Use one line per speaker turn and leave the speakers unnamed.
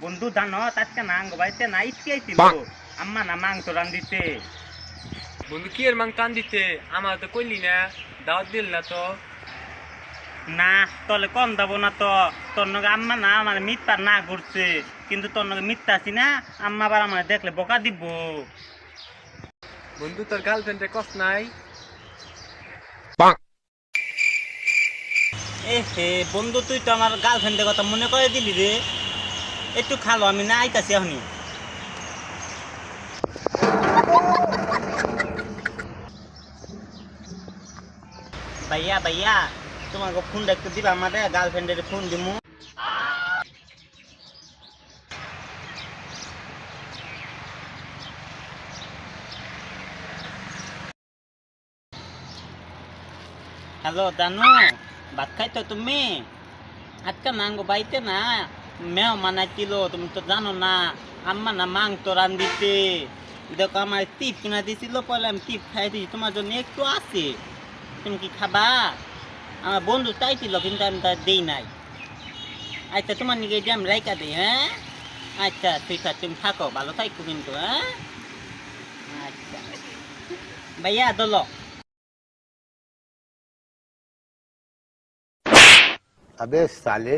বন্ধু জানো আজকে নাঙ্গ বাইতে না ইটকে আইছিল আম্মা না মাংস রান্দিতে।
বন্ধু কি এর মাং টান দিতে আমার তো কইলি না, দাওয়াত দিল না তো।
না তলে কম যাবো না তো, তোর নগে আম্মা না আমার মিথ্যা না করছে, কিন্তু তোর নগে মিথ্যা আছি না, আম্মা আবার আমার দেখলে বকা দিব।
বন্ধু তোর গার্লফ্রেন্ডে কস নাই?
এ হে বন্ধু, তুই তো আমার গার্লফ্রেন্ডের কথা মনে করে দিলি রে। একটু খালো, আমি না আইতাছি এখনই। ভাইয়া ভাইয়া, তোমাকে ফোনটা একটু দিবা, আমাদের গার্লফ্রেন্ডের ফোন দিমু। হ্যালো জানো, ভাত খাইতো তুমি? আজকে নাঙ্গো বাইতে না মেও মানাইছিল, তুমি তো জানো না, আম্মা না মাংস রান্দিতে। দেখো আমার টিপ কিনা দিছিল, পরে আমি টিপ খাই দিয়েছি, তোমার জন্য একটু আছে, তুমি কি খাবা? আমার বন্ধু চাইছিল কিন্তু আমি তার দেই নাই। আচ্ছা তোমার নিকে যে আমি রাইকা দিই, হ্যাঁ? আচ্ছা ঠিক আছে, তুমি থাকো, ভালো থাকো কিন্তু, হ্যাঁ? আচ্ছা ভাইয়া দোলো।
अबे साले